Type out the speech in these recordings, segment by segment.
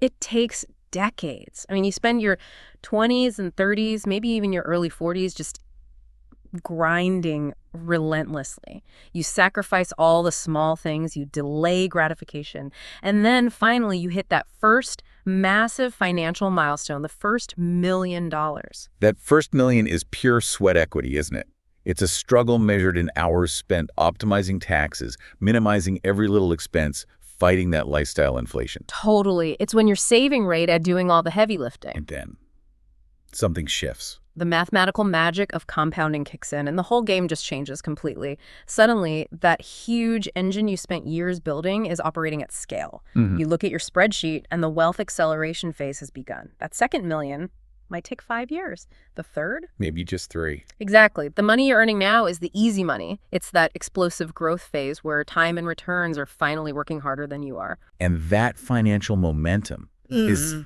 It takes decades. I mean, you spend your 20s and 30s, maybe even your early 40s just grinding relentlessly. You sacrifice all the small things, you delay gratification, and then finally you hit that first massive financial milestone, the first $1 million. That first million is pure sweat equity, isn't it? It's a struggle measured in hours spent optimizing taxes, minimizing every little expense, fighting that lifestyle inflation. Totally. It's when you're saving rate at doing all the heavy lifting. And then something shifts. The mathematical magic of compounding kicks in, and the whole game just changes completely. Suddenly, that huge engine you spent years building is operating at scale. You look at your spreadsheet, and the wealth acceleration phase has begun. That second million might take 5 years. The third? Maybe just 3. Exactly. The money you're earning now is the easy money. It's that explosive growth phase where time and returns are finally working harder than you are. And that financial momentum is,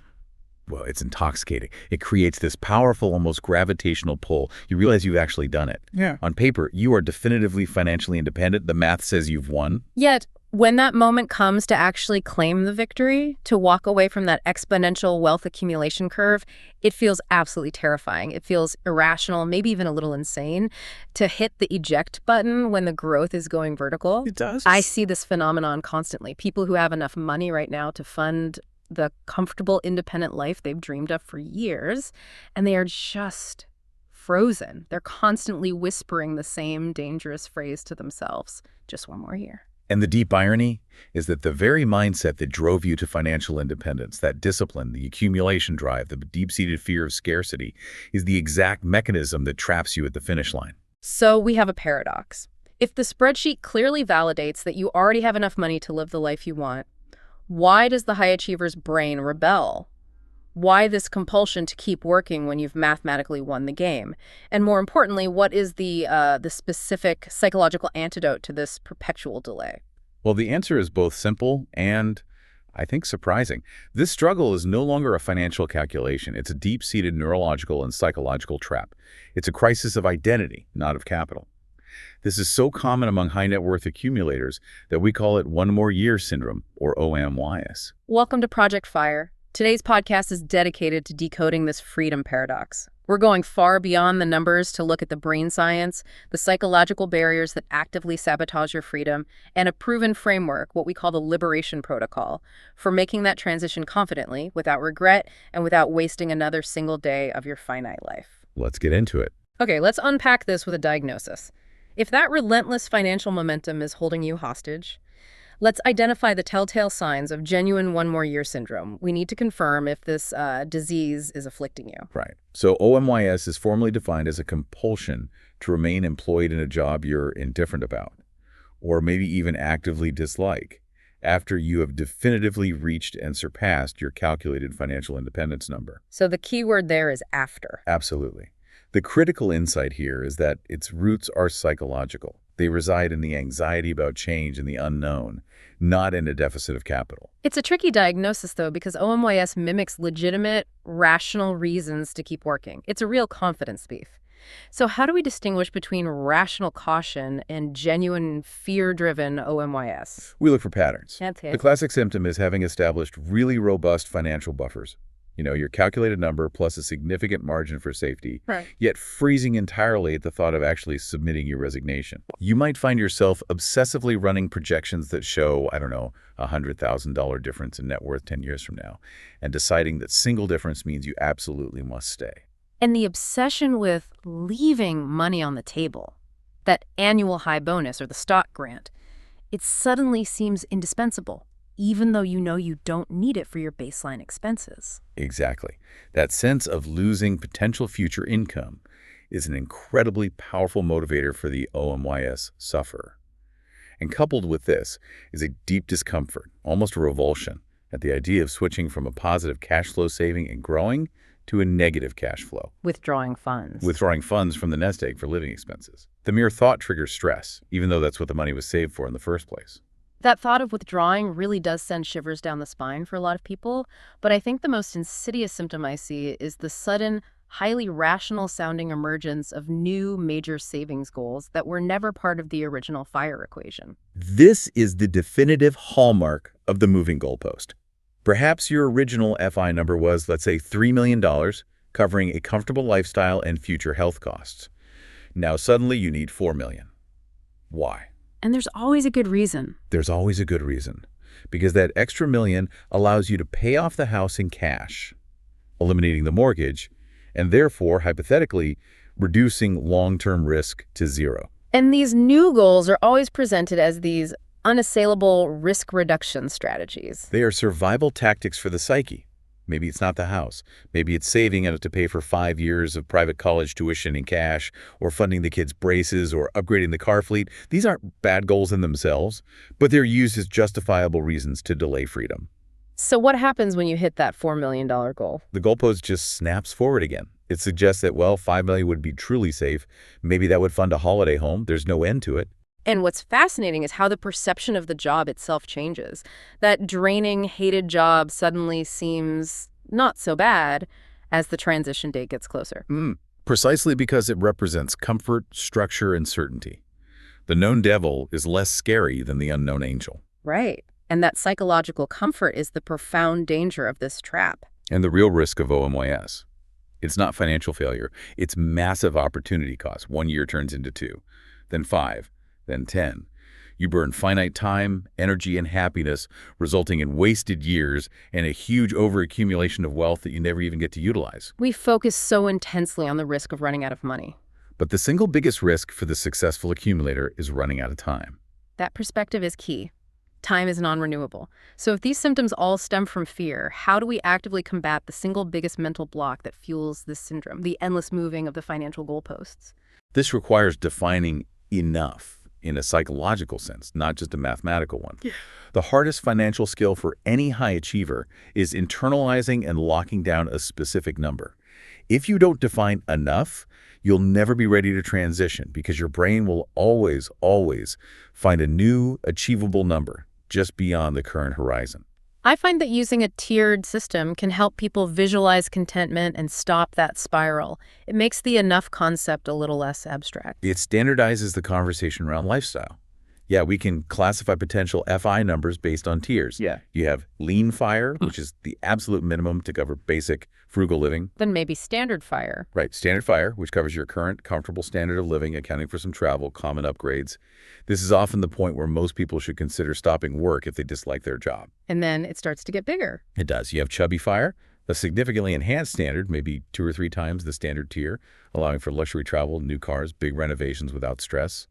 well, it's intoxicating. It creates this powerful, almost gravitational pull. You realize you've actually done it. Yeah. On paper, you are definitively financially independent. The math says you've won. Yet, when that moment comes to actually claim the victory, to walk away from that exponential wealth accumulation curve, it feels absolutely terrifying. It feels irrational, maybe even a little insane, to hit the eject button when the growth is going vertical. It does. I see this phenomenon constantly. People who have enough money right now to fund the comfortable, independent life they've dreamed of for years, and they are just frozen. They're constantly whispering the same dangerous phrase to themselves, just one more year. And the deep irony is that the very mindset that drove you to financial independence, that discipline, the accumulation drive, the deep-seated fear of scarcity, is the exact mechanism that traps you at the finish line. So we have a paradox. If the spreadsheet clearly validates that you already have enough money to live the life you want, why does the high achiever's brain rebel? Why this compulsion to keep working when you've mathematically won the game? And more importantly, what is the specific psychological antidote to this perpetual delay? Well, the answer is both simple and, I think, surprising. This struggle is no longer a financial calculation. It's a deep-seated neurological and psychological trap. It's a crisis of identity, not of capital. This is so common among high-net-worth accumulators that we call it one more year syndrome, or OMYS. Welcome to Project Fire. Today's podcast is dedicated to decoding this freedom paradox. We're going far beyond the numbers to look at the brain science, the psychological barriers that actively sabotage your freedom, and a proven framework, what we call the liberation protocol, for making that transition confidently, without regret, and without wasting another single day of your finite life. Let's get into it. Okay, let's unpack this with a diagnosis. If that relentless financial momentum is holding you hostage, let's identify the telltale signs of genuine one more year syndrome. We need to confirm if this disease is afflicting you. Right. So OMYS is formally defined as a compulsion to remain employed in a job you're indifferent about, or maybe even actively dislike, after you have definitively reached and surpassed your calculated financial independence number. So the key word there is after. Absolutely. The critical insight here is that its roots are psychological. They reside in the anxiety about change and the unknown, not in a deficit of capital. It's a tricky diagnosis, though, because OMYS mimics legitimate, rational reasons to keep working. It's a real confidence thief. So how do we distinguish between rational caution and genuine fear-driven OMYS? We look for patterns. That's it. The classic symptom is having established really robust financial buffers. You know, your calculated number plus a significant margin for safety, Right. yet freezing entirely at the thought of actually submitting your resignation. You might find yourself obsessively running projections that show, I don't know, a $100,000 difference in net worth 10 years from now, and deciding that single difference means you absolutely must stay. And the obsession with leaving money on the table, that annual high bonus or the stock grant, it suddenly seems indispensable, even though you know you don't need it for your baseline expenses. Exactly. That sense of losing potential future income is an incredibly powerful motivator for the OMYS sufferer. And coupled with this is a deep discomfort, almost a revulsion, at the idea of switching from a positive cash flow saving and growing to a negative cash flow. Withdrawing funds. Withdrawing funds from the nest egg for living expenses. The mere thought triggers stress, even though that's what the money was saved for in the first place. That thought of withdrawing really does send shivers down the spine for a lot of people, but I think the most insidious symptom I see is the sudden, highly rational-sounding emergence of new major savings goals that were never part of the original FIRE equation. This is the definitive hallmark of the moving goalpost. Perhaps your original FI number was, let's say, $3 million, covering a comfortable lifestyle and future health costs. Now suddenly you need $4 million. Why? And there's always a good reason. There's always a good reason. Because that extra million allows you to pay off the house in cash, eliminating the mortgage, and therefore, hypothetically, reducing long-term risk to zero. And these new goals are always presented as these unassailable risk reduction strategies. They are survival tactics for the psyche. Maybe it's not the house. Maybe it's saving enough to pay for 5 years of private college tuition in cash, or funding the kids' braces, or upgrading the car fleet. These aren't bad goals in themselves, but they're used as justifiable reasons to delay freedom. So what happens when you hit that $4 million goal? The goalpost just snaps forward again. It suggests that, well, $5 million would be truly safe. Maybe that would fund a holiday home. There's no end to it. And what's fascinating is how the perception of the job itself changes. That draining, hated job suddenly seems not so bad as the transition date gets closer. Precisely because it represents comfort, structure, and certainty. The known devil is less scary than the unknown angel. Right. And that psychological comfort is the profound danger of this trap. And the real risk of OMYS. It's not financial failure. It's massive opportunity cost. 1 year turns into 2, then 5. Then 10. You burn finite time, energy, and happiness, resulting in wasted years and a huge overaccumulation of wealth that you never even get to utilize. We focus so intensely on the risk of running out of money. But the single biggest risk for the successful accumulator is running out of time. That perspective is key. Time is non-renewable. So if these symptoms all stem from fear, how do we actively combat the single biggest mental block that fuels this syndrome, the endless moving of the financial goalposts? This requires defining enough. In a psychological sense, not just a mathematical one. Yeah. The hardest financial skill for any high achiever is internalizing and locking down a specific number. If you don't define enough, you'll never be ready to transition because your brain will always find a new achievable number just beyond the current horizon. I find that using a tiered system can help people visualize contentment and stop that spiral. It makes the enough concept a little less abstract. It standardizes the conversation around lifestyle. Yeah, we can classify potential FI numbers based on tiers. Yeah. You have lean fire, which is the absolute minimum to cover basic frugal living. Then maybe standard fire. Right, standard fire, which covers your current comfortable standard of living, accounting for some travel, common upgrades. This is often the point where most people should consider stopping work if they dislike their job. And then it starts to get bigger. It does. You have chubby fire, a significantly enhanced standard, maybe 2 or 3 times the standard tier, allowing for luxury travel, new cars, big renovations without stress.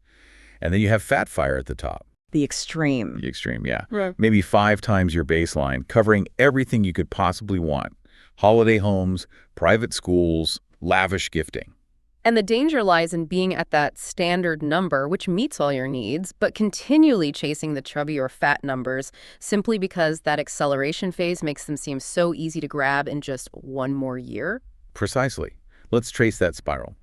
And then you have fat fire at the top. The extreme. The extreme, yeah. Right. Maybe 5 times your baseline, covering everything you could possibly want. Holiday homes, private schools, lavish gifting. And the danger lies in being at that standard number, which meets all your needs, but continually chasing the chubby or fat numbers simply because that acceleration phase makes them seem so easy to grab in just 1 more year. Precisely. Let's trace that spiral.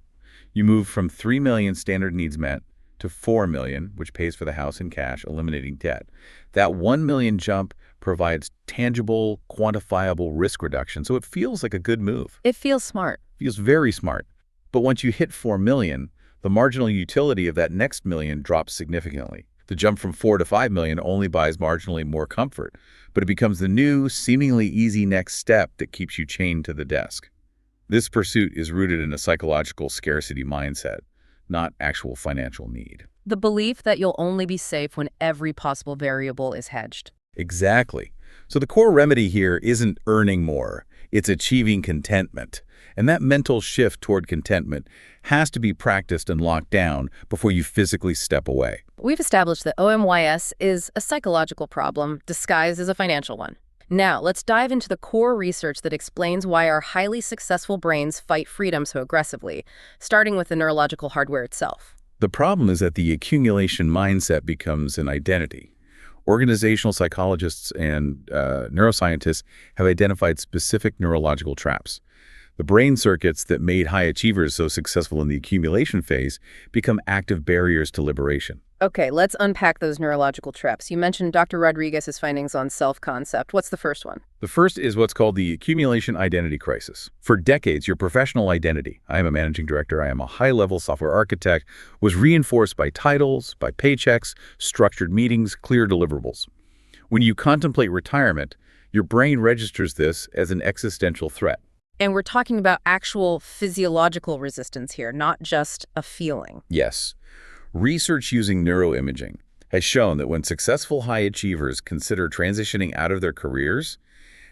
You move from 3 million standard needs met to 4 million, which pays for the house in cash, eliminating debt. That 1 million jump provides tangible, quantifiable risk reduction, so it feels like a good move. It feels smart. Feels very smart. But once you hit 4 million, the marginal utility of that next million drops significantly. The jump from 4 to 5 million only buys marginally more comfort, but it becomes the new, seemingly easy next step that keeps you chained to the desk. This pursuit is rooted in a psychological scarcity mindset, not actual financial need. The belief that you'll only be safe when every possible variable is hedged. Exactly. So the core remedy here isn't earning more, it's achieving contentment. And that mental shift toward contentment has to be practiced and locked down before you physically step away. We've established that OMYS is a psychological problem disguised as a financial one. Now, let's dive into the core research that explains why our highly successful brains fight freedom so aggressively, starting with the neurological hardware itself. The problem is that the accumulation mindset becomes an identity. Organizational psychologists and neuroscientists have identified specific neurological traps. The brain circuits that made high achievers so successful in the accumulation phase become active barriers to liberation. Okay, let's unpack those neurological traps. You mentioned Dr. Rodriguez's findings on self-concept. What's the first one? The first is what's called the accumulation identity crisis. For decades, your professional identity, I am a managing director, I am a high-level software architect, was reinforced by titles, by paychecks, structured meetings, clear deliverables. When you contemplate retirement, Your brain registers this as an existential threat. And we're talking about actual physiological resistance here, not just a feeling. Yes. Research using neuroimaging has shown that when successful high achievers consider transitioning out of their careers,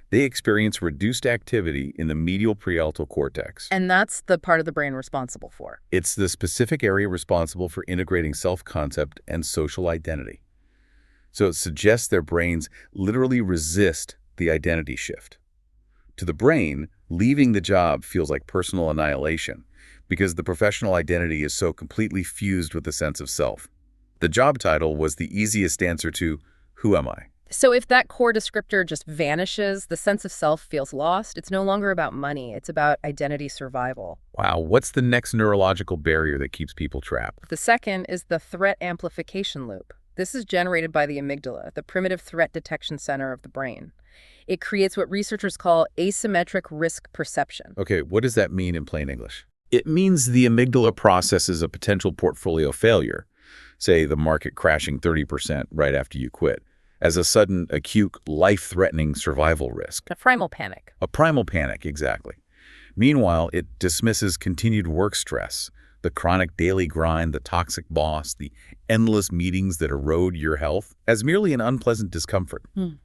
they experience reduced activity in the medial prealtal cortex. And that's the part of the brain responsible for. It's the specific area responsible for integrating self-concept and social identity. So it suggests their brains literally resist the identity shift. To the brain, leaving the job feels like personal annihilation because the professional identity is so completely fused with the sense of self. The job title was the easiest answer to, who am I? So if that core descriptor just vanishes, the sense of self feels lost. It's no longer about money. It's about identity survival. Wow, what's the next neurological barrier that keeps people trapped? The second is the threat amplification loop. This is generated by the amygdala, the primitive threat detection center of the brain. It creates what researchers call asymmetric risk perception. Okay, what does that mean in plain English? It means the amygdala processes a potential portfolio failure, say the market crashing 30% right after you quit, as a sudden, acute, life-threatening survival risk. A primal panic. A primal panic, exactly. Meanwhile, it dismisses continued work stress, the chronic daily grind, the toxic boss, the endless meetings that erode your health, as merely an unpleasant discomfort.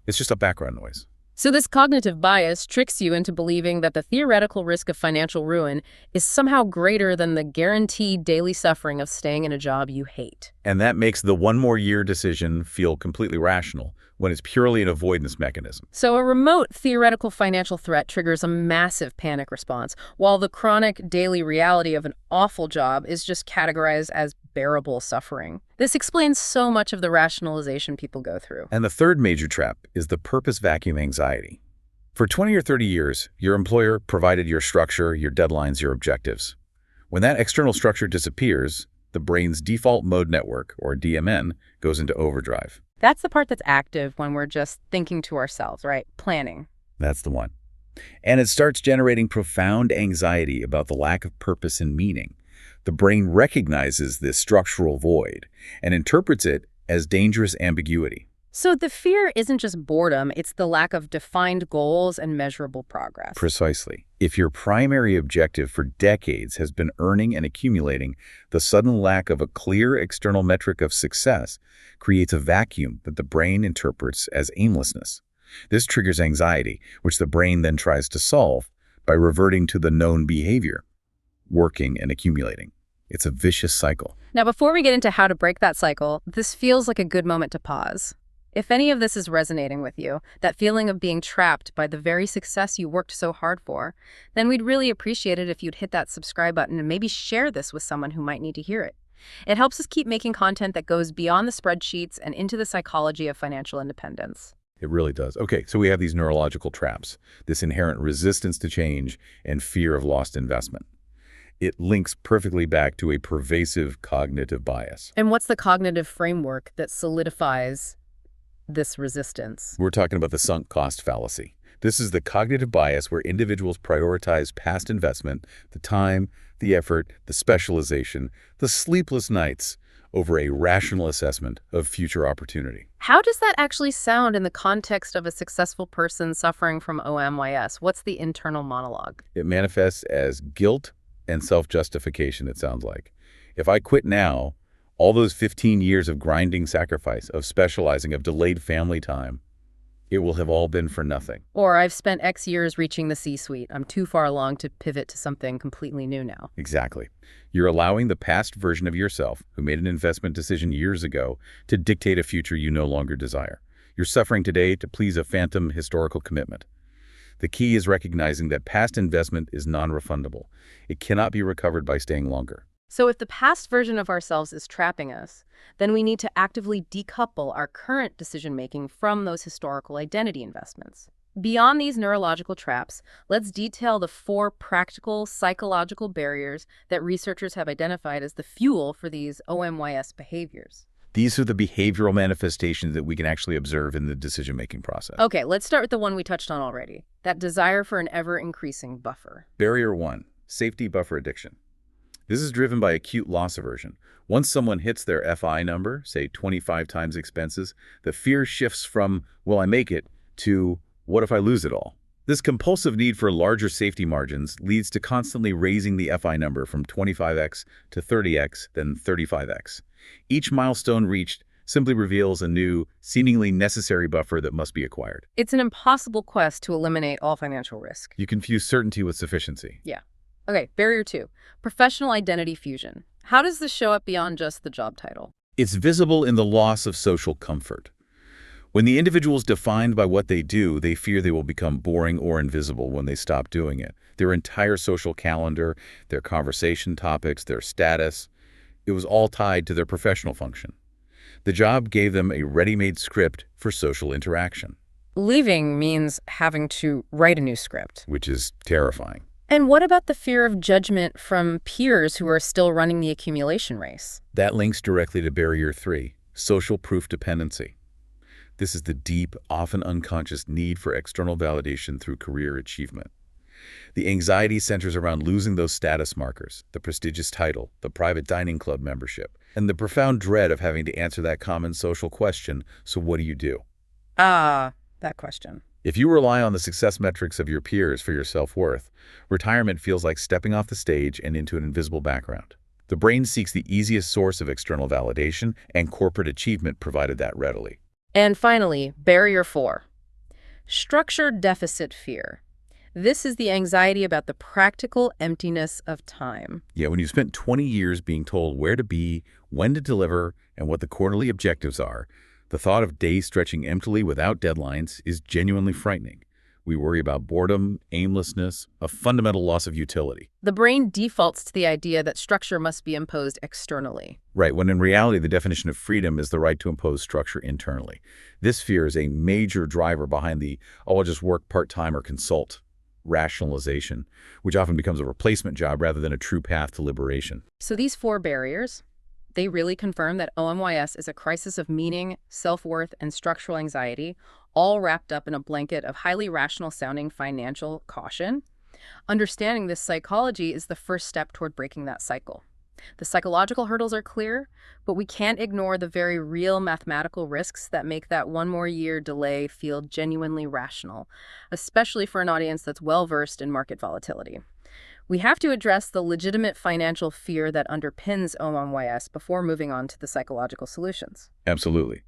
It's just a background noise. So this cognitive bias tricks you into believing that the theoretical risk of financial ruin is somehow greater than the guaranteed daily suffering of staying in a job you hate. And that makes the one more year decision feel completely rational when it's purely an avoidance mechanism. So a remote theoretical financial threat triggers a massive panic response, while the chronic daily reality of an awful job is just categorized as bearable suffering. This explains so much of the rationalization people go through. And the third major trap is the purpose vacuum anxiety. For 20 or 30 years, your employer provided your structure, your deadlines, your objectives. When that external structure disappears, the brain's default mode network, or DMN, goes into overdrive. That's the part that's active when we're just thinking to ourselves, right? Planning. That's the one. And it starts generating profound anxiety about the lack of purpose and meaning. The brain recognizes this structural void and interprets it as dangerous ambiguity. So the fear isn't just boredom, it's the lack of defined goals and measurable progress. Precisely. If your primary objective for decades has been earning and accumulating, the sudden lack of a clear external metric of success creates a vacuum that the brain interprets as aimlessness. This triggers anxiety, which the brain then tries to solve by reverting to the known behavior, working and accumulating. It's a vicious cycle. Now, before we get into how to break that cycle, this feels like a good moment to pause. If any of this is resonating with you, that feeling of being trapped by the very success you worked so hard for, then we'd really appreciate it if you'd hit that subscribe button and maybe share this with someone who might need to hear it. It helps us keep making content that goes beyond the spreadsheets and into the psychology of financial independence. It really does. Okay, so we have these neurological traps, this inherent resistance to change and fear of lost investment. It links perfectly back to a pervasive cognitive bias. And what's the cognitive framework that solidifies this resistance? We're talking about the sunk cost fallacy. This is the cognitive bias where individuals prioritize past investment, the time, the effort, the specialization, the sleepless nights over a rational assessment of future opportunity. How does that actually sound in the context of a successful person suffering from OMYS? What's the internal monologue? It manifests as guilt and self-justification, it sounds like. If I quit now, all those 15 years of grinding sacrifice, of specializing, of delayed family time, it will have all been for nothing. Or I've spent X years reaching the C-suite. I'm too far along to pivot to something completely new now. Exactly. You're allowing the past version of yourself, who made an investment decision years ago, to dictate a future you no longer desire. You're suffering today to please a phantom historical commitment. The key is recognizing that past investment is non-refundable. It cannot be recovered by staying longer. So if the past version of ourselves is trapping us, then we need to actively decouple our current decision-making from those historical identity investments. Beyond these neurological traps, let's detail the 4 practical psychological barriers that researchers have identified as the fuel for these OMYS behaviors. These are the behavioral manifestations that we can actually observe in the decision-making process. Okay, let's start with the one we touched on already, that desire for an ever-increasing buffer. Barrier 1, safety buffer addiction. This is driven by acute loss aversion. Once someone hits their FI number, say 25 times expenses, the fear shifts from, will I make it, to, What if I lose it all? This compulsive need for larger safety margins leads to constantly raising the FI number from 25x to 30x, then 35x. Each milestone reached simply reveals a new, seemingly necessary buffer that must be acquired. It's an impossible quest to eliminate all financial risk. You confuse certainty with sufficiency. Yeah. Okay, barrier 2, professional identity fusion. How does this show up beyond just the job title? It's visible in the loss of social comfort. When the individual is defined by what they do, they fear they will become boring or invisible when they stop doing it. Their entire social calendar, their conversation topics, their status, it was all tied to their professional function. The job gave them a ready-made script for social interaction. Leaving means having to write a new script. Which is terrifying. And what about the fear of judgment from peers who are still running the accumulation race? That links directly to barrier 3, social proof dependency. This is the deep, often unconscious need for external validation through career achievement. The anxiety centers around losing those status markers, the prestigious title, the private dining club membership, and the profound dread of having to answer that common social question, so what do you do? That question. If you rely on the success metrics of your peers for your self-worth, retirement feels like stepping off the stage and into an invisible background. The brain seeks the easiest source of external validation, and corporate achievement provided that readily. And finally, barrier 4, structure deficit fear. This is the anxiety about the practical emptiness of time. Yeah, when you spent 20 years being told where to be, when to deliver, and what the quarterly objectives are, the thought of days stretching emptily without deadlines is genuinely frightening. We worry about boredom, aimlessness, a fundamental loss of utility. The brain defaults to the idea that structure must be imposed externally. Right, when in reality the definition of freedom is the right to impose structure internally. This fear is a major driver behind the, oh, I'll just work part-time or consult rationalization, which often becomes a replacement job rather than a true path to liberation. So these 4 barriers, they really confirm that OMYS is a crisis of meaning, self-worth, and structural anxiety, all wrapped up in a blanket of highly rational-sounding financial caution. Understanding this psychology is the first step toward breaking that cycle. The psychological hurdles are clear, but we can't ignore the very real mathematical risks that make that one more year delay feel genuinely rational, especially for an audience that's well-versed in market volatility. We have to address the legitimate financial fear that underpins OMYS before moving on to the psychological solutions. Absolutely.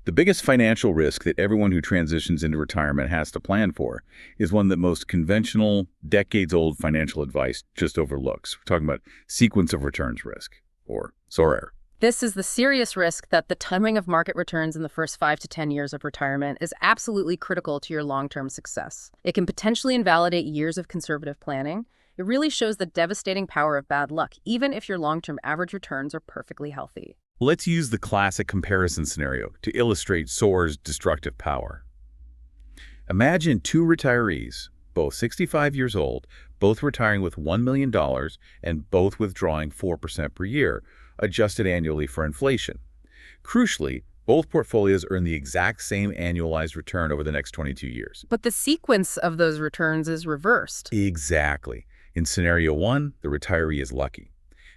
The biggest financial risk that everyone who transitions into retirement has to plan for is one that most conventional, decades-old financial advice just overlooks. We're talking about sequence of returns risk, or SORAR. This is the serious risk that the timing of market returns in the first 5 to 10 years of retirement is absolutely critical to your long-term success. It can potentially invalidate years of conservative planning. It really shows the devastating power of bad luck, even if your long-term average returns are perfectly healthy. Let's use the classic comparison scenario to illustrate SOAR's destructive power. Imagine 2 retirees, both 65 years old, both retiring with $1 million and both withdrawing 4% per year, adjusted annually for inflation. Crucially, both portfolios earn the exact same annualized return over the next 22 years. But the sequence of those returns is reversed. Exactly. In scenario 1, the retiree is lucky.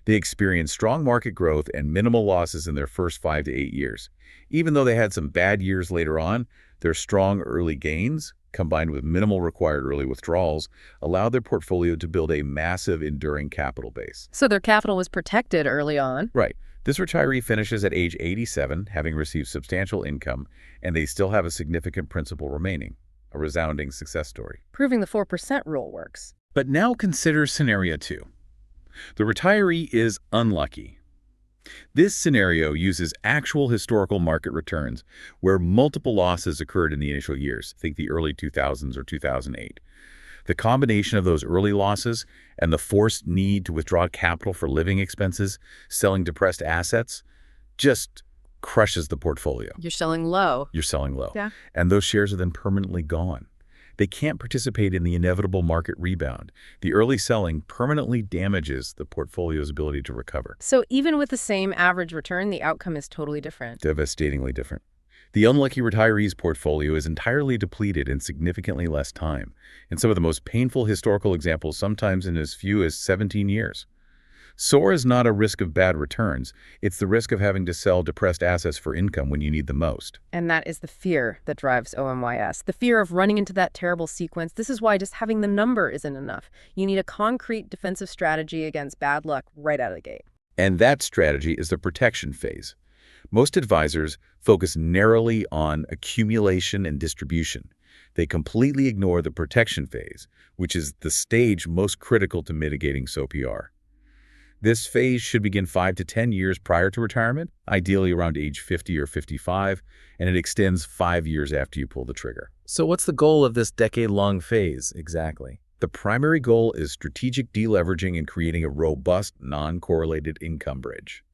They experience strong market growth and minimal losses in their first 5 to 8 years. Even though they had some bad years later on, their strong early gains, combined with minimal required early withdrawals, allowed their portfolio to build a massive, enduring capital base. So their capital was protected early on. Right. This retiree finishes at age 87, having received substantial income, and they still have a significant principal remaining. A resounding success story. Proving the 4% rule works. But now consider scenario 2. The retiree is unlucky. This scenario uses actual historical market returns where multiple losses occurred in the initial years, think the early 2000s or 2008. The combination of those early losses and the forced need to withdraw capital for living expenses, selling depressed assets, just crushes the portfolio. You're selling low. You're selling low. Yeah. And those shares are then permanently gone. They can't participate in the inevitable market rebound. The early selling permanently damages the portfolio's ability to recover. So even with the same average return, the outcome is totally different. Devastatingly different. The unlucky retiree's portfolio is entirely depleted in significantly less time. In some of the most painful historical examples, sometimes in as few as 17 years. SOAR is not a risk of bad returns. It's the risk of having to sell depressed assets for income when you need the most. And that is the fear that drives OMYS, the fear of running into that terrible sequence. This is why just having the number isn't enough. You need a concrete defensive strategy against bad luck right out of the gate. And that strategy is the protection phase. Most advisors focus narrowly on accumulation and distribution. They completely ignore the protection phase, which is the stage most critical to mitigating SOPR. This phase should begin 5 to 10 years prior to retirement, ideally around age 50 or 55, and it extends 5 years after you pull the trigger. So what's the goal of this decade-long phase exactly? The primary goal is strategic deleveraging and creating a robust, non-correlated income bridge.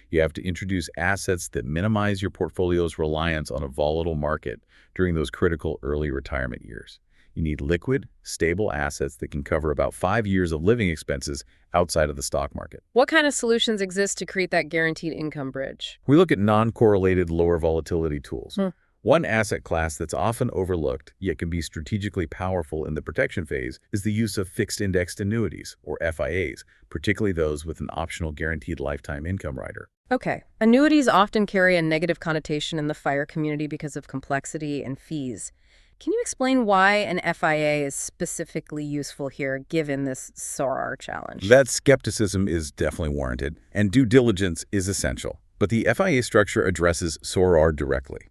You have to introduce assets that minimize your portfolio's reliance on a volatile market during those critical early retirement years. You need liquid, stable assets that can cover about 5 years of living expenses outside of the stock market. What kind of solutions exist to create that guaranteed income bridge? We look at non-correlated lower volatility tools. One asset class that's often overlooked, yet can be strategically powerful in the protection phase, is the use of fixed-indexed annuities, or FIAs, particularly those with an optional guaranteed lifetime income rider. Okay. Annuities often carry a negative connotation in the FIRE community because of complexity and fees. Can you explain why an FIA is specifically useful here, given this SOAR challenge? That skepticism is definitely warranted, and due diligence is essential. But the FIA structure addresses SOAR directly.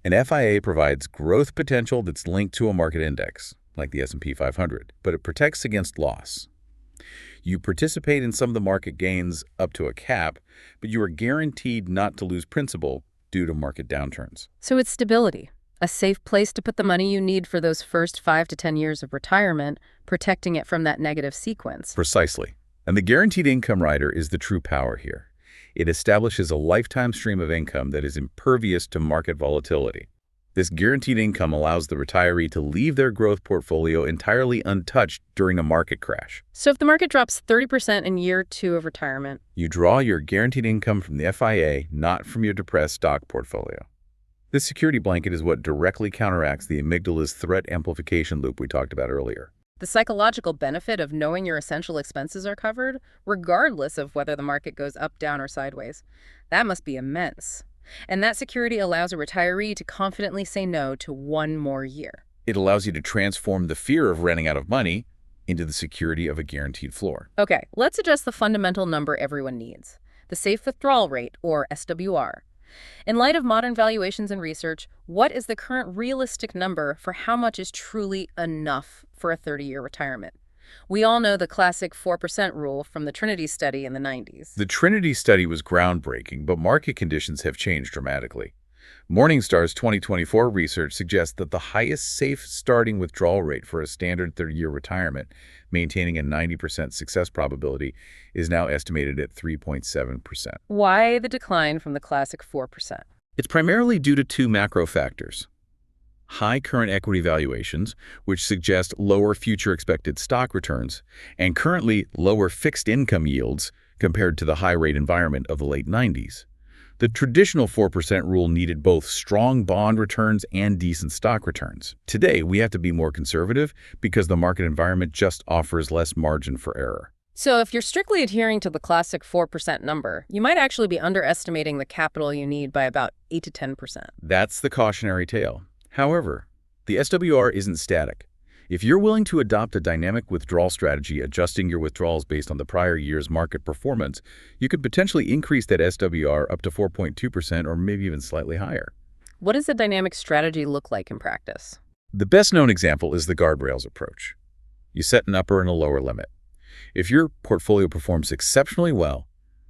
An FIA provides growth potential that's linked to a market index, like the S&P 500, but it protects against loss. You participate in some of the market gains up to a cap, but you are guaranteed not to lose principal due to market downturns. So it's stability, a safe place to put the money you need for those first 5 to 10 years of retirement, protecting it from that negative sequence. Precisely. And the guaranteed income rider is the true power here. It establishes a lifetime stream of income that is impervious to market volatility. This guaranteed income allows the retiree to leave their growth portfolio entirely untouched during a market crash. So if the market drops 30% in year 2 of retirement, you draw your guaranteed income from the FIA, not from your depressed stock portfolio. This security blanket is what directly counteracts the amygdala's threat amplification loop we talked about earlier. The psychological benefit of knowing your essential expenses are covered, regardless of whether the market goes up, down, or sideways. That must be immense. And that security allows a retiree to confidently say no to one more year. It allows you to transform the fear of running out of money into the security of a guaranteed floor. Okay, let's address the fundamental number everyone needs, the safe withdrawal rate, or SWR. In light of modern valuations and research, what is the current realistic number for how much is truly enough for a 30-year retirement? We all know the classic 4% rule from the Trinity study in the 90s. The Trinity study was groundbreaking, but market conditions have changed dramatically. Morningstar's 2024 research suggests that the highest safe starting withdrawal rate for a standard 30-year retirement, maintaining a 90% success probability, is now estimated at 3.7%. Why the decline from the classic 4%? It's primarily due to two macro factors. High current equity valuations, which suggest lower future expected stock returns, and currently lower fixed income yields compared to the high-rate environment of the late 90s. The traditional 4% rule needed both strong bond returns and decent stock returns. Today, we have to be more conservative because the market environment just offers less margin for error. So if you're strictly adhering to the classic 4% number, you might actually be underestimating the capital you need by about 8 to 10%. That's the cautionary tale. However, the SWR isn't static. If you're willing to adopt a dynamic withdrawal strategy, adjusting your withdrawals based on the prior year's market performance, you could potentially increase that SWR up to 4.2% or maybe even slightly higher. What does a dynamic strategy look like in practice? The best-known example is the guardrails approach. You set an upper and a lower limit. If your portfolio performs exceptionally well,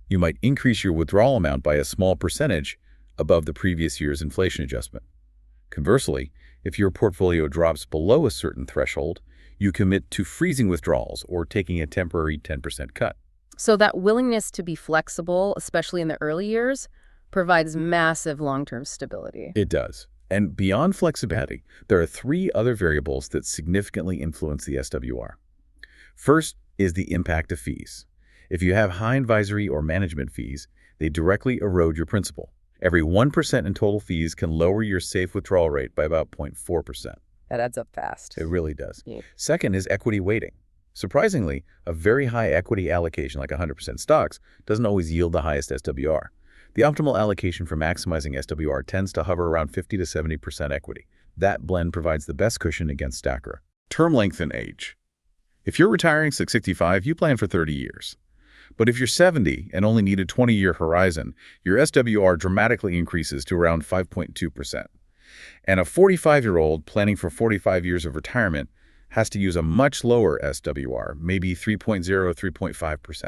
you might increase your withdrawal amount by a small percentage above the previous year's inflation adjustment. Conversely, if your portfolio drops below a certain threshold, you commit to freezing withdrawals or taking a temporary 10% cut. So that willingness to be flexible, especially in the early years, provides massive long-term stability. It does. And beyond flexibility, there are 3 other variables that significantly influence the SWR. First is the impact of fees. If you have high advisory or management fees, they directly erode your principal. Every 1% in total fees can lower your safe withdrawal rate by about 0.4%. That adds up fast. It really does. Yeah. Second is equity weighting. Surprisingly, a very high equity allocation like 100% stocks doesn't always yield the highest SWR. The optimal allocation for maximizing SWR tends to hover around 50 to 70% equity. That blend provides the best cushion against stacker. Term length and age. If you're retiring at 65, you plan for 30 years. But if you're 70 and only need a 20-year horizon, your SWR dramatically increases to around 5.2%. And a 45-year-old planning for 45 years of retirement has to use a much lower SWR, maybe 3.0 or 3.5%.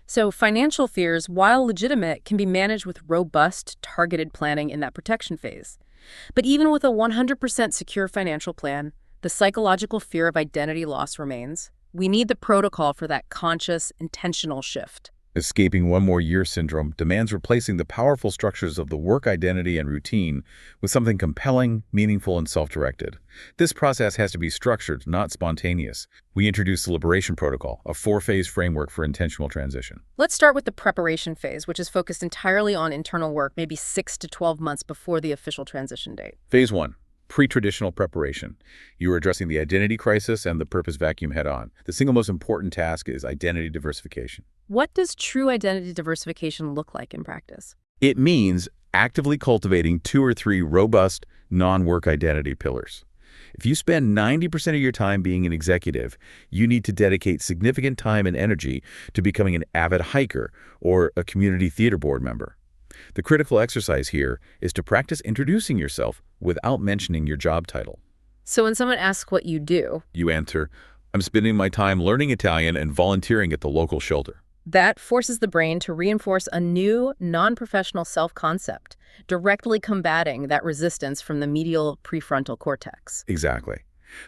So financial fears, while legitimate, can be managed with robust, targeted planning in that protection phase. But even with a 100% secure financial plan, the psychological fear of identity loss remains. We need the protocol for that conscious, intentional shift. Escaping one more year syndrome demands replacing the powerful structures of the work identity and routine with something compelling, meaningful, and self-directed. This process has to be structured, not spontaneous. We introduce the Liberation Protocol, a 4-phase framework for intentional transition. Let's start with the preparation phase, which is focused entirely on internal work, maybe 6 to 12 months before the official transition date. Phase 1. Pre-traditional preparation. You are addressing the identity crisis and the purpose vacuum head-on. The single most important task is identity diversification. What does true identity diversification look like in practice? It means actively cultivating 2 or 3 robust, non-work identity pillars. If you spend 90% of your time being an executive, you need to dedicate significant time and energy to becoming an avid hiker or a community theater board member. The critical exercise here is to practice introducing yourself without mentioning your job title. So when someone asks what you do, You answer, I'm spending my time learning Italian and volunteering at the local shelter. that forces the brain to reinforce a new, non-professional self-concept, directly combating that resistance from the medial prefrontal cortex. Exactly.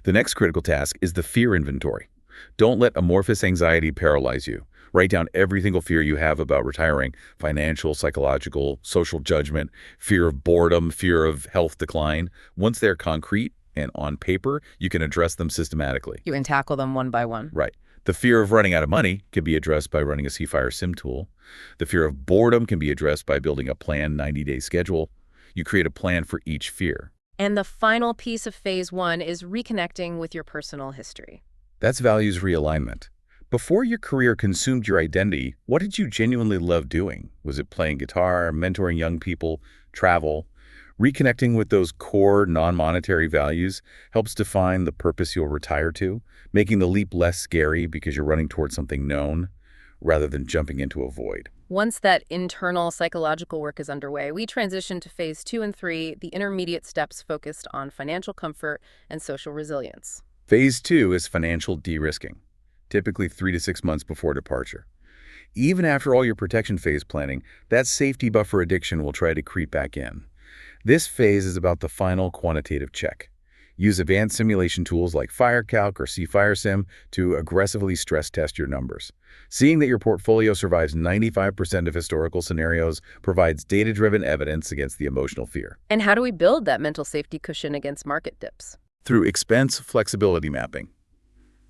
The next critical task is the fear inventory. Don't let amorphous anxiety paralyze you. Write down every single fear you have about retiring: financial, psychological, social judgment, fear of boredom, fear of health decline. Once they're concrete and on paper, you can address them systematically. You can tackle them one by one. Right. The fear of running out of money can be addressed by running a CFire sim tool. The fear of boredom can be addressed by building a planned 90-day schedule. You create a plan for each fear. And the final piece of phase 1 is reconnecting with your personal history. That's values realignment. Before your career consumed your identity, what did you genuinely love doing? Was it playing guitar, mentoring young people, travel? Reconnecting with those core non-monetary values helps define the purpose you'll retire to, making the leap less scary because you're running towards something known rather than jumping into a void. Once that internal psychological work is underway, we transition to phase 2 and 3, the intermediate steps focused on financial comfort and social resilience. Phase 2 is financial de-risking, typically 3 to 6 months before departure. Even after all your protection phase planning, that safety buffer addiction will try to creep back in. This phase is about the final quantitative check. Use advanced simulation tools like FireCalc or CFireSim to aggressively stress test your numbers. Seeing that your portfolio survives 95% of historical scenarios provides data-driven evidence against the emotional fear. And how do we build that mental safety cushion against market dips? Through expense flexibility mapping.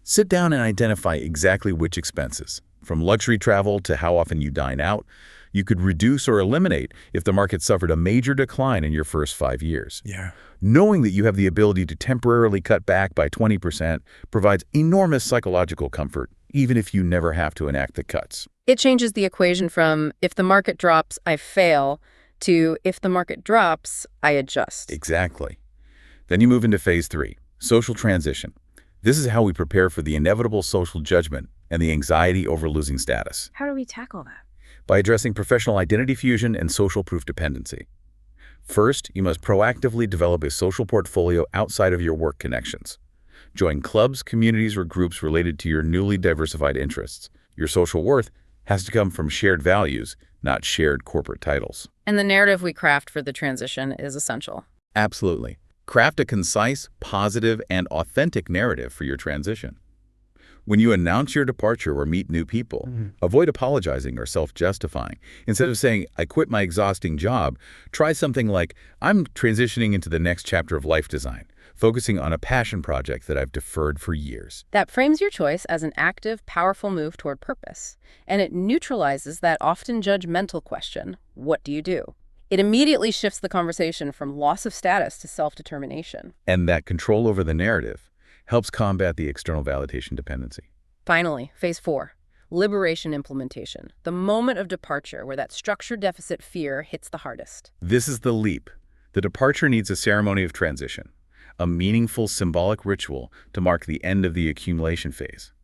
Sit down and identify exactly which expenses, from luxury travel to how often you dine out, you could reduce or eliminate if the market suffered a major decline in your first 5 years. Yeah. Knowing that you have the ability to temporarily cut back by 20% provides enormous psychological comfort, even if you never have to enact the cuts. It changes the equation from if the market drops, I fail, to if the market drops, I adjust. Exactly. Then you move into phase 3, social transition. This is how we prepare for the inevitable social judgment and the anxiety over losing status. How do we tackle that? By addressing professional identity fusion and social proof dependency. First, you must proactively develop a social portfolio outside of your work connections. Join clubs, communities, or groups related to your newly diversified interests. Your social worth has to come from shared values, not shared corporate titles. And the narrative we craft for the transition is essential. Absolutely. Craft a concise, positive, and authentic narrative for your transition. When you announce your departure or meet new people, avoid apologizing or self-justifying. Instead of saying, I quit my exhausting job, try something like, I'm transitioning into the next chapter of life design, focusing on a passion project that I've deferred for years. That frames your choice as an active, powerful move toward purpose. And it neutralizes that often judgmental question, what do you do? It immediately shifts the conversation from loss of status to self-determination. And that control over the narrative helps combat the external validation dependency. Finally, phase 4, liberation implementation, the moment of departure where that structure deficit fear hits the hardest. This is the leap. The departure needs a ceremony of transition, a meaningful symbolic ritual to mark the end of the accumulation phase.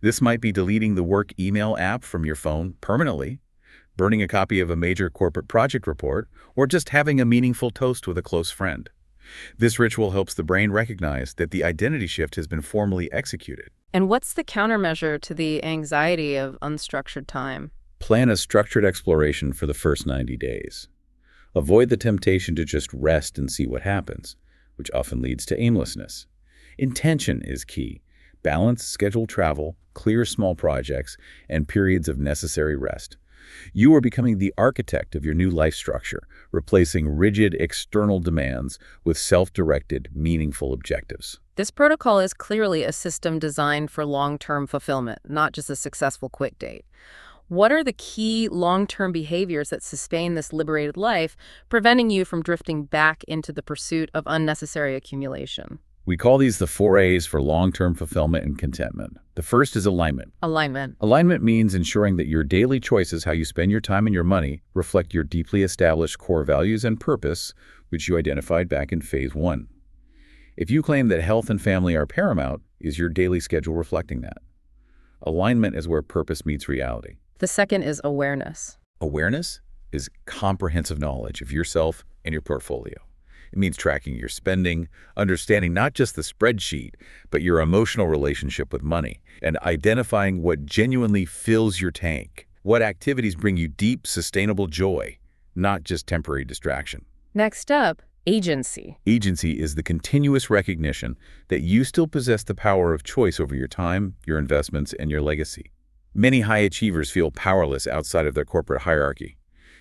This might be deleting the work email app from your phone permanently, burning a copy of a major corporate project report, or just having a meaningful toast with a close friend. This ritual helps the brain recognize that the identity shift has been formally executed. And what's the countermeasure to the anxiety of unstructured time? Plan a structured exploration for the first 90 days. Avoid the temptation to just rest and see what happens, which often leads to aimlessness. Intention is key. Balance scheduled travel, clear small projects, and periods of necessary rest. You are becoming the architect of your new life structure, replacing rigid external demands with self-directed, meaningful objectives. This protocol is clearly a system designed for long-term fulfillment, not just a successful quit date. What are the key long-term behaviors that sustain this liberated life, preventing you from drifting back into the pursuit of unnecessary accumulation? We call these the 4 A's for long-term fulfillment and contentment. The first is alignment. Alignment. Alignment means ensuring that your daily choices, how you spend your time and your money, reflect your deeply established core values and purpose, which you identified back in phase 1. If you claim that health and family are paramount, is your daily schedule reflecting that? Alignment is where purpose meets reality. The second is awareness. Awareness is comprehensive knowledge of yourself and your portfolio. It means tracking your spending, understanding not just the spreadsheet, but your emotional relationship with money, and identifying what genuinely fills your tank. What activities bring you deep, sustainable joy, not just temporary distraction. Next up, agency. Agency is the continuous recognition that you still possess the power of choice over your time, your investments, and your legacy. Many high achievers feel powerless outside of their corporate hierarchy.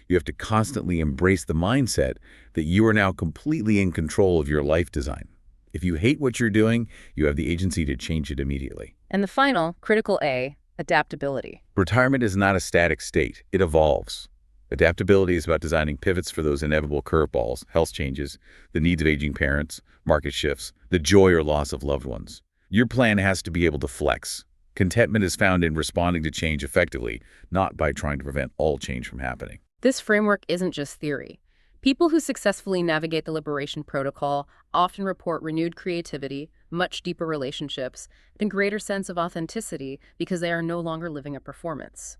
You have to constantly embrace the mindset that you are now completely in control of your life design. If you hate what you're doing, you have the agency to change it immediately. And the final, critical A, adaptability. Retirement is not a static state. It evolves. Adaptability is about designing pivots for those inevitable curveballs, health changes, the needs of aging parents, market shifts, the joy or loss of loved ones. Your plan has to be able to flex. Contentment is found in responding to change effectively, not by trying to prevent all change from happening. This framework isn't just theory. People who successfully navigate the liberation protocol often report renewed creativity, much deeper relationships, and a greater sense of authenticity because they are no longer living a performance.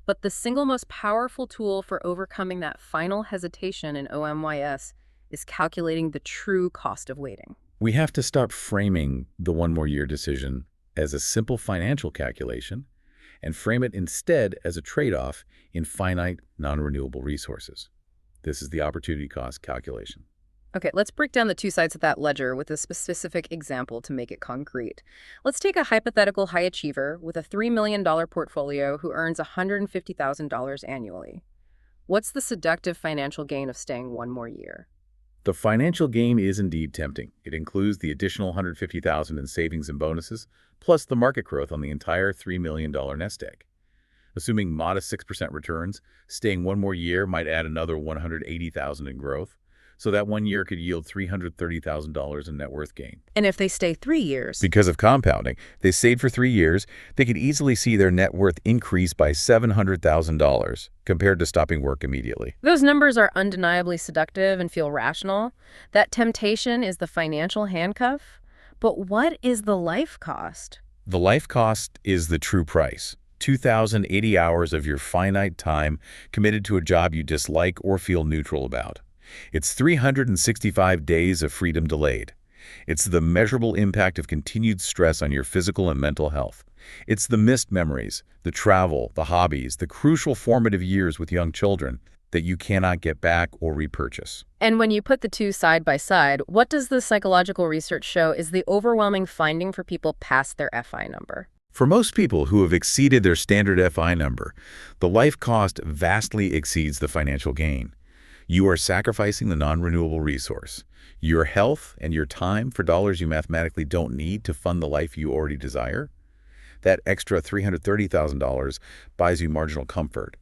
But the single most powerful tool for overcoming that final hesitation in OMYS is calculating the true cost of waiting. We have to stop framing the one more year decision as a simple financial calculation and frame it instead as a trade-off in finite, non-renewable resources. This is the opportunity cost calculation. Okay, let's break down the two sides of that ledger with a specific example to make it concrete. Let's take a hypothetical high achiever with a $3 million portfolio who earns $150,000 annually. What's the seductive financial gain of staying one more year? The financial gain is indeed tempting. It includes the additional $150,000 in savings and bonuses, plus the market growth on the entire $3 million nest egg. Assuming modest 6% returns, staying one more year might add another $180,000 in growth, so that 1 year could yield $330,000 in net worth gain. And if they stay 3 years? Because of compounding, they stayed for 3 years, they could easily see their net worth increase by $700,000 compared to stopping work immediately. Those numbers are undeniably seductive and feel rational. That temptation is the financial handcuff. But what is the life cost? The life cost is the true price. 2,080 hours of your finite time committed to a job you dislike or feel neutral about. It's 365 days of freedom delayed. It's the measurable impact of continued stress on your physical and mental health. It's the missed memories, the travel, the hobbies, the crucial formative years with young children that you cannot get back or repurchase. And when you put the two side by side, what does the psychological research show is the overwhelming finding for people past their FI number? For most people who have exceeded their standard FI number, the life cost vastly exceeds the financial gain. You are sacrificing the non-renewable resource, your health and your time for dollars you mathematically don't need to fund the life you already desire. That extra $330,000 buys you marginal comfort,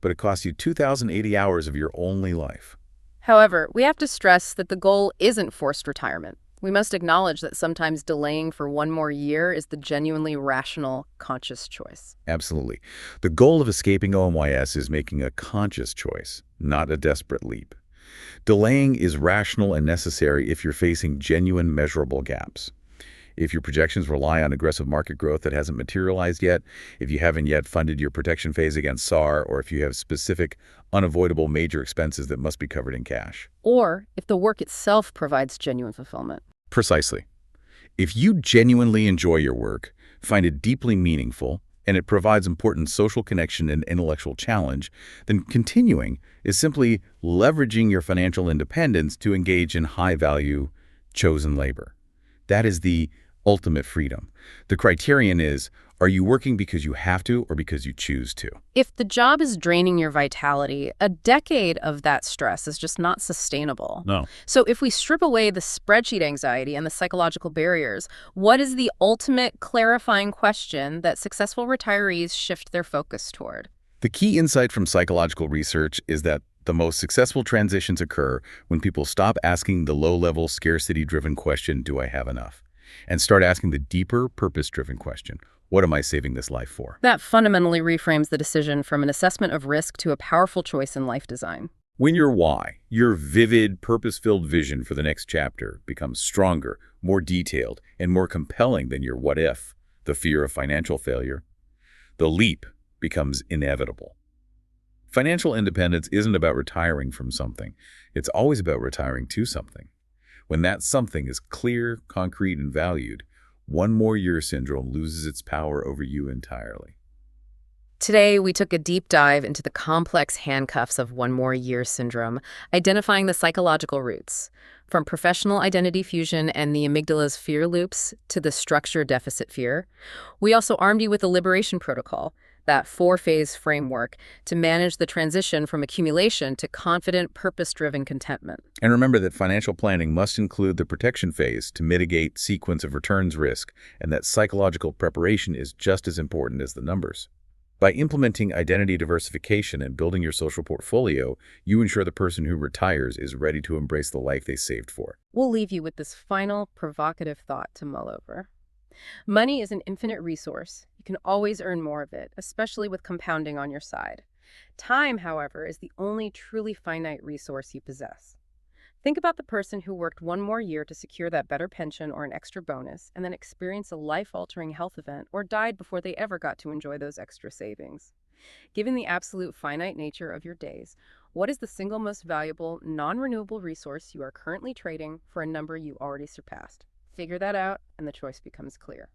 but it costs you 2,080 hours of your only life. However, we have to stress that the goal isn't forced retirement. We must acknowledge that sometimes delaying for one more year is the genuinely rational, conscious choice. Absolutely. The goal of escaping OMYS is making a conscious choice, not a desperate leap. Delaying is rational and necessary if you're facing genuine measurable gaps. If your projections rely on aggressive market growth that hasn't materialized yet, if you haven't yet funded your protection phase against SAR, or if you have specific, unavoidable major expenses that must be covered in cash. Or if the work itself provides genuine fulfillment. Precisely. If you genuinely enjoy your work, find it deeply meaningful, and it provides important social connection and intellectual challenge, then continuing is simply leveraging your financial independence to engage in high-value, chosen labor. That is the ultimate freedom. The criterion is, are you working because you have to or because you choose to? If the job is draining your vitality, a decade of that stress is just not sustainable. No. So if we strip away the spreadsheet anxiety and the psychological barriers, what is the ultimate clarifying question that successful retirees shift their focus toward? The key insight from psychological research is that the most successful transitions occur when people stop asking the low-level, scarcity-driven question, do I have enough? And start asking the deeper, purpose-driven question, what am I saving this life for? That fundamentally reframes the decision from an assessment of risk to a powerful choice in life design. When your why, your vivid, purpose-filled vision for the next chapter, becomes stronger, more detailed, and more compelling than your what if, the fear of financial failure, the leap becomes inevitable. Financial independence isn't about retiring from something. It's always about retiring to something. When that something is clear, concrete, and valued, one more year syndrome loses its power over you entirely. Today, we took a deep dive into the complex handcuffs of one more year syndrome, identifying the psychological roots, from professional identity fusion and the amygdala's fear loops to the structure deficit fear. We also armed you with a liberation protocol, that 4-phase framework to manage the transition from accumulation to confident, purpose-driven contentment. And remember that financial planning must include the protection phase to mitigate sequence of returns risk, and that psychological preparation is just as important as the numbers. By implementing identity diversification and building your social portfolio, you ensure the person who retires is ready to embrace the life they saved for. We'll leave you with this final provocative thought to mull over. Money is an infinite resource. You can always earn more of it, especially with compounding on your side. Time, however, is the only truly finite resource you possess. Think about the person who worked one more year to secure that better pension or an extra bonus, and then experienced a life-altering health event or died before they ever got to enjoy those extra savings. Given the absolute finite nature of your days, what is the single most valuable, non-renewable resource you are currently trading for a number you already surpassed? Figure that out, and the choice becomes clear.